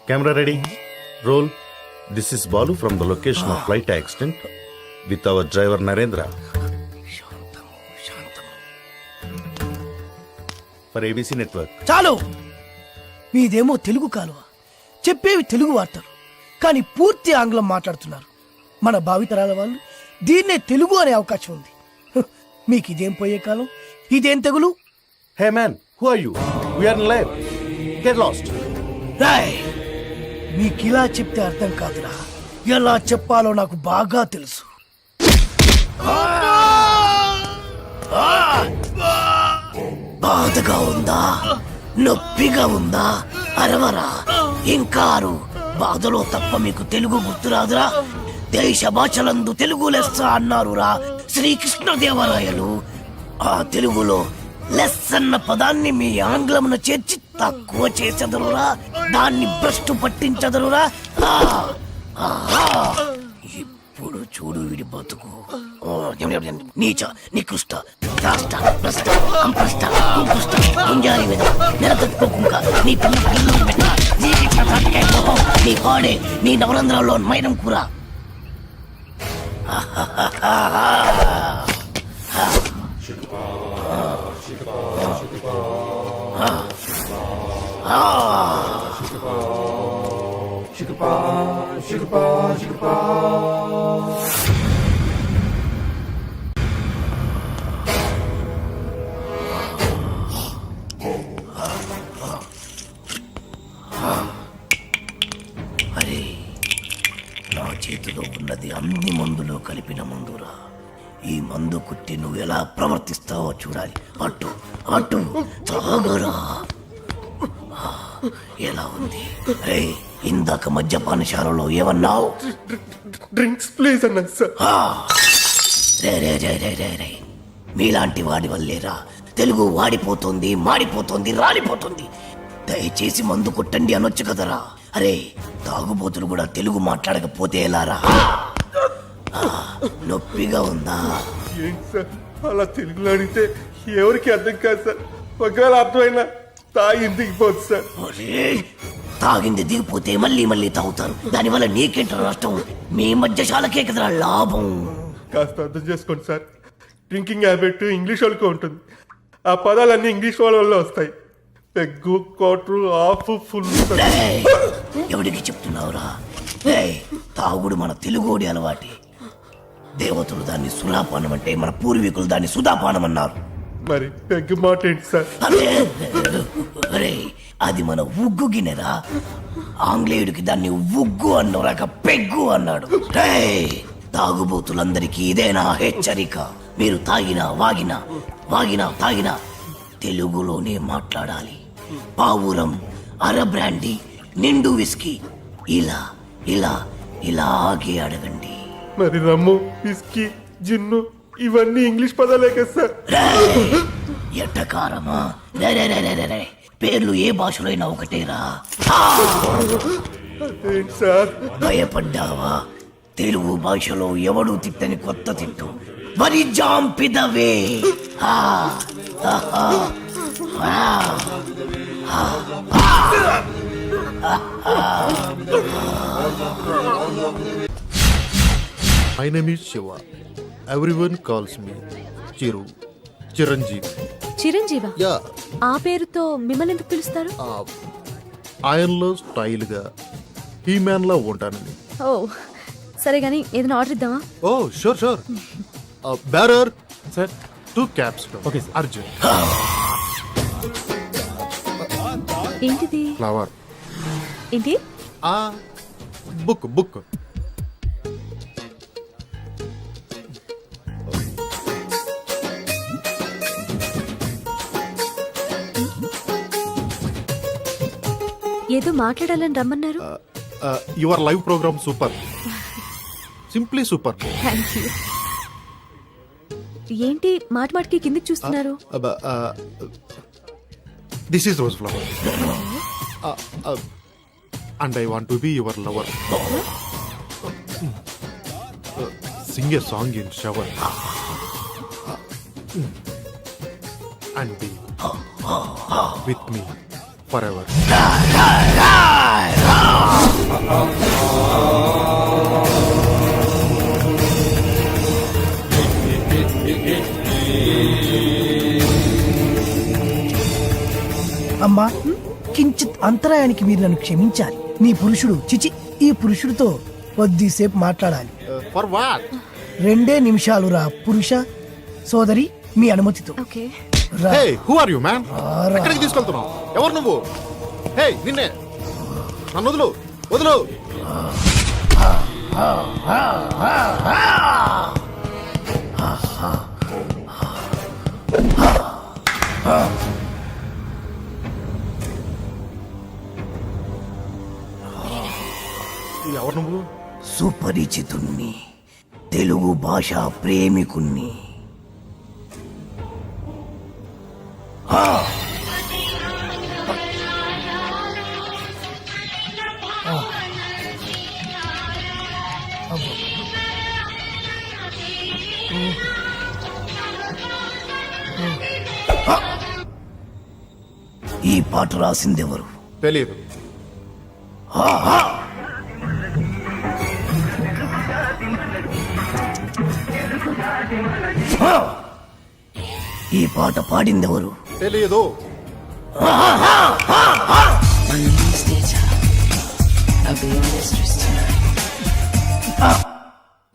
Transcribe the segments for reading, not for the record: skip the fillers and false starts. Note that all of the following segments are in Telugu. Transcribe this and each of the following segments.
Camera ready. Roll. This is Balu from the location of flight accident with our driver Narendra. For ABC Network. చాలు, మీదేమో తెలుగు కాలువ, చెప్పేవి తెలుగు వార్తలు, కానీ పూర్తి ఆంగ్లం మాట్లాడుతున్నారు. మన భావితరాల వాళ్ళు దీన్నే తెలుగు అనే అవకాశం ఉంది. మీకు ఇదేం పోయే కాలం, ఇదేం తెగులు? Hey man, who are you? We are in live. Get lost. Roy, మీకిలా చెప్తే అర్థం కాదురా, ఎలా చెప్పాలో నాకు బాగా తెలుసు. బాధగా ఉందా, నొప్పిగా ఉందా? అరవరా, ఇంకారు. బాధలో తప్ప మీకు తెలుగు గుర్తురాదురా? దేశ భాషలందు తెలుగు లెస్స అన్నారురా శ్రీకృష్ణదేవరాయలు. ఆ తెలుగులో లెస్ అన్న పదాన్ని మీ ఆంగ్లమున చేర్చి తక్కువ చేసెదరురా, దాన్ని భ్రష్టు పట్టించదరురా. ఇప్పుడు చూడు వీడి బతుకు. నీచ, నికృష్ట, రాష్ట, భ్రష్ట, అంప్రష్ట, కుంకుష్ట, గుంజారి మీద నెలకొక్క నీ పిల్ల పిల్లలు పెట్ట, నీ పాడే, నీ నవరంధ్రాల్లో మైనం కూర. అరే, నా చేతిలో ఉన్నది అన్ని మందులో కలిపిన మందురా. ఈ మందు కుట్టి నువ్వు ఎలా ప్రవర్తిస్తావో చూడాలి. అటు అటు తాగరా. ఎలా ఉంది? రే, ఇందాక మద్యపానశాలలో ఏమన్నావు? డ్రింక్స్ ప్లీజ్ అన్నాను సార్. రే రే రే రే రే రే, మీలాంటి వాడి వల్లేరా తెలుగు వాడిపోతుంది, మాడిపోతుంది, రాలిపోతుంది. దయచేసి మందు కొట్టండి అనొచ్చు కదరా. అరే, తాగుబోతులు కూడా తెలుగు మాట్లాడకపోతే ఎలారా? నొప్పిగా ఉందా? ఏంటి సార్ అలా తెలుగులో అడిగితే ఎవరికి అర్థం కాదు సార్. ఒకవేళ అర్థమైనా తాగి దిగిపోదు సార్. తాగింది దిగిపోతే మళ్ళీ మళ్ళీ తాగుతారు. దానివల్ల నీకేంట నష్టం? మీ మధ్యశాలకే కదరా లాభం. కాస్త అర్థం చేసుకోండి సార్. డ్రింకింగ్ హ్యాబిట్ ఇంగ్లీష్ వాళ్ళకి ఉంటుంది. ఆ పదాలన్నీ ఇంగ్లీష్ వాళ్ళ వల్ల వస్తాయి. Peg, quarter, half, full. ఎవడికి చెప్తున్నావురా? తాగుడు మన తెలుగోడి అలవాటి. దేవతలు దాన్ని సురాపానం అంటే, మన పూర్వీకులు దాన్ని సుధాపానం అన్నారు. మరి పెగ్గు మాట ఏంటి సార్? అరే, అది మన ఉగ్గు గిన్నెరా. ఆంగ్లేయుడికి దాన్ని ఉగ్గు అన్నరాక పెగ్గు అన్నాడు. తాగుబోతులందరికీ ఇదేనా హెచ్చరిక? మీరు తాగినా వాగినా, వాగినా తాగినా తెలుగులోనే మాట్లాడాలి. పావురం, అర బ్రాండీ, నిండు విస్కీ, ఇలా ఇలా ఇలాగే అడగండి. మరి రమ్ము, విస్కీ, జిన్ను ఇవన్నీ ఇంగ్లీష్ పదాలే కదా సార్. ఎట్టకారమా? పేర్లు ఏ భాషలో అయినా ఒకటేరా. సార్ భయపడ్డావా? తెలుగు భాషలో ఎవడు తిట్టని కొత్త తిట్టు వరి జాంపిదవే. My name is Shiva. Everyone calls me Chiru. Chiranjeevi. చిరంజీవా? యా. ఆ పేరుతో మిమ్మల్ని ఎందుకు పిలుస్తారు? ఆయనలో స్టైల్గా హీమ్యాన్లా ఉంటానని. ఓ సరే గానీ ఏదైనా ఆర్డర్ ఇద్దామా? ఓ sure sure. Bearer sir, 2 cups. Okay Arjun. ఏంటిది? ఫ్లవర్. ఏంటి? Book book. ఏదో మాట్లాడాలని రమ్మన్నారు. Your live program super, simply super. Thank you. ఏంటి మాట మాటకి కిందకి చూస్తున్నారు? This is rose flower and I want to be your lover. Sing a song in shower and be with me forever. అమ్మా కించిత్ అంతరాయానికి మీరు నన్ను క్షమించాలి. నీ పురుషుడు చిచి ఈ పురుషుడితో కొద్దిసేపు మాట్లాడాలి. For what? 2 నిమిషాలు రా పురుష. సోదరి మీ అనుమతితో ఓకే. రా. Hey who are you man? రారా. ఎక్కడికి తీసుకెళ్తున్నావు? ఎవరు నువ్వు? హే నిన్నే, నన్ను వదులు వదులు. ఎవరు నువ్వు? సుపరిచితుణ్ణి, తెలుగు భాష ప్రేమికుణ్ణి. ఈ పాట రాసిందెవరు? తెలియదు. ఈ పాట పాడిందెవరు? తెలియదు.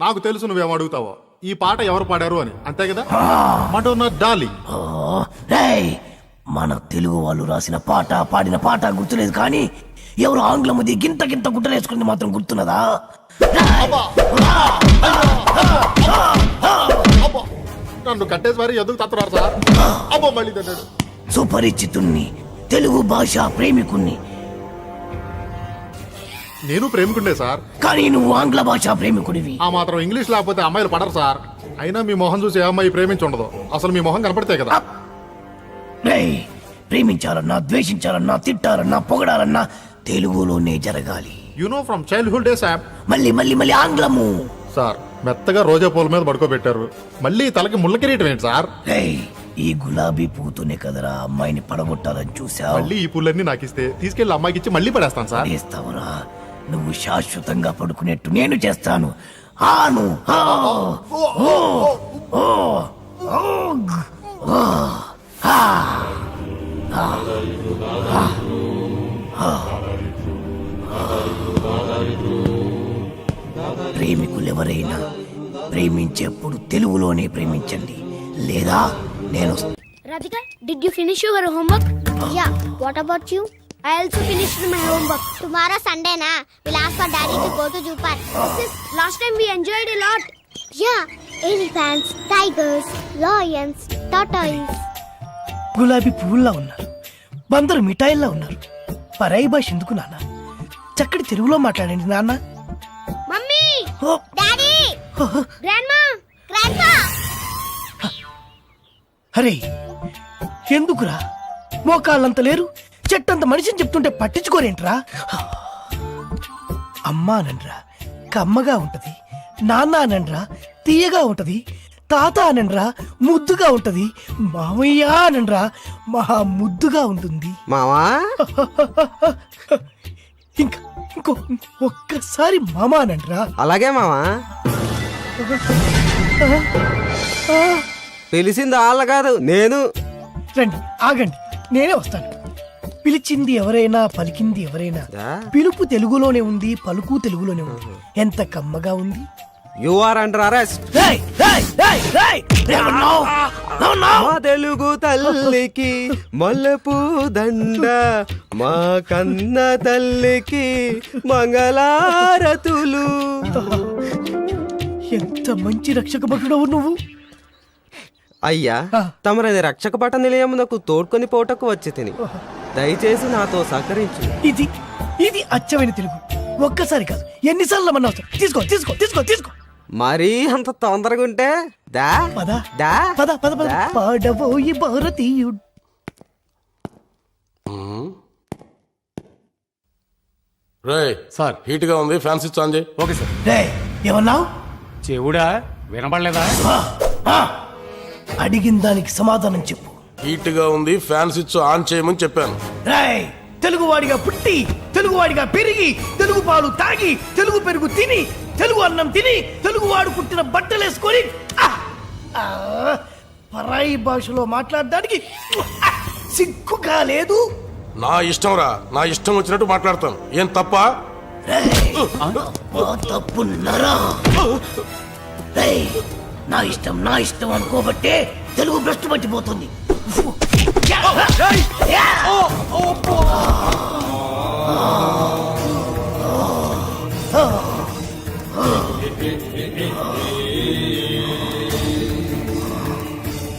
నాకు తెలుసు నువ్వేం అడుగుతావో. ఈ పాట ఎవరు పాడారు అని, అంతే కదా? Madonna darling. రేయ్, మన తెలుగు వాళ్ళు రాసిన పాట పాడిన పాట గుర్తులేదు కానీ ఎవరు ఆంగ్లముది గింత గింత గుట్టలేసుకుంది మాత్రం గుర్తున్నదా? అబ్బో, నన్ను కట్టేసి మరి ఎందుకు తత్తున్నారు సార్? అబ్బో మళ్ళీ తిన్నాడు. సుపరిచితుణ్ణి, తెలుగు భాష ప్రేమికుణ్ణి. నేను ప్రేమికుండే సార్. కానీ నువ్వు ఆంగ్ల భాష ప్రేమికుడివి. ఆ మాత్రం ఇంగ్లీష్ లేకపోతే అమ్మాయిలు పడరు సార్. అయినా మీ మొహం చూసి ఏ అమ్మాయి ప్రేమించి ఉండదు. అసలు మీ మొహం కనపడితే కదా. రేయ్, ప్రేమించాలన్నా ద్వేషించాలన్నా తిట్టాలన్నా పొగడాలన్నా తెలుగులోనే జరగాలి. You know from childhood days app. మళ్ళీ మళ్ళీ మళ్ళీ ఆంగ్లము. సార్ మెత్తగా రోజా పూల మీద పడుకోబెట్టారు, మళ్ళీ తలకి ముళ్ళ కిరీటం ఏంటి సార్? రేయ్, ఈ గులాబీ పువ్వుతోనే కదరా అమ్మాయిని పడగొట్టాలని చూసావు. మళ్ళీ ఈ పూలన్నీ నాకు ఇస్తే తీసుకెళ్లి అమ్మాయికి ఇచ్చి మళ్ళీ పడేస్తాను సార్. చేస్తావురా? నువ్వు శాశ్వతంగా పడుకునేట్టు నేను చేస్తాను. ఆను ఆ, ఓ, ఓ, ఓగ్, ఓ, ఆ, ఆ, ఆ, ఆ. ప్రేమికులెవరైనా ప్రేమించేప్పుడు తెలుగులోనే ప్రేమించండి, లేదా నేను Radhika, did you finish your homework? Yeah. What about you? I also finished my homework. Tomorrow Sunday na. We'll ask for daddy to go to zoo park. Sis, last time we enjoyed a lot. Yeah. Elephants, tigers, lions, tortoise. గులాబీ పువ్వుల్లా ఉన్నారు, బందరు మిఠాయిల్లా ఉన్నారు. పరాయి భాష ఎందుకు నాన్న? చక్కటి తెలుగులో మాట్లాడండి నాన్న. Mummy! ఓ, Daddy! Grandma! Grandpa! అరే ఎందుకురా? మోకాళ్ళంత లేరు, చెట్టంత మనిషిని చెప్తుంటే పట్టించుకోరేంట్రా? అమ్మా అనండ్రా కమ్మగా ఉంటది, నాన్న అనండ్రా తీయగా ఉంటది, తాత అనండ్రా ముద్దుగా ఉంటది, మామయ్య అనండ్రా మహా ముద్దుగా ఉంటుంది. మావా ఇంకా ఇంకో ఒక్కసారి మామ అనండ్రా. అలాగే మావా. పిలిచింది వాళ్ళ కాదు, నేను. రండి ఆగండి, నేనే వస్తాను. పిలిచింది ఎవరైనా పలికింది ఎవరైనా, పిలుపు తెలుగులోనే ఉంది, పలుకు తెలుగులోనే ఉంది. ఎంత కమ్మగా ఉంది. You are under arrest. రేయ్, రేయ్, రేయ్, రేయ్, ఏమన్నావ్? ఏమన్నావ్? మా తెలుగు తల్లికి మల్లెపూ దండ, మా కన్న తల్లికి మంగళారతులు. ఎంత మంచి రక్షక భటుడవు నువ్వు. అయ్యా, తమరది రక్షక పట నిలయమునకు తోడ్కొని పోటకు వచ్చి తిని దయచేసి నాతో సహకరించు. ఇది ఇది అచ్చమైన తెలుగు. ఒక్కసారి కాదు ఎన్నిసార్లు మన అవసరం. తీసుకో తీసుకో తీసుకో తీసుకో. మరీ అంత తొందరగా ఉంటే దా పద దా పద పద పద. దా. పాడబోయి భారతీయుడు. రే సార్, హీట్ గా ఉంది, ఫ్యాన్ స్విచ్ ఆన్ చేయి. Okay sir. రేయ్, ఏమన్నావ్? చెవుడా వినపడలేదా? అడిగిన దానికి సమాధానం చెప్పు. హీట్ గా ఉంది, ఫ్యాన్ స్విచ్ ఆన్ చేయమని చెప్పాను. రేయ్, తెలుగువాడిగా పుట్టి, తెలుగువాడిగా పెరిగి, తెలుగు పాలు తాగి, తెలుగు పెరుగు తిని, తెలుగు అన్నం తిని, తెలుగువాడు పుట్టిన బట్టలేసుకొని పరాయి భాషలో మాట్లాడడానికి సిగ్గుగా లేదు. నా ఇష్టం రా, నా ఇష్టం వచ్చినట్టు మాట్లాడతాను. ఏం తప్ప? తప్పు నరా నా ఇష్టం అనుకోబట్టే తెలుగు భ్రష్టు పట్టిపోతుంది.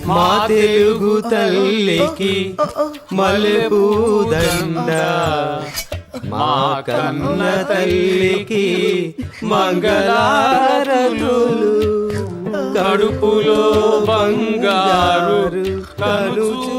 మా తెలుగు తల్లికి మల్లెపూదండ, మా కన్న తల్లికి మంగళారతులు, కడుపులో బంగారు కలుచు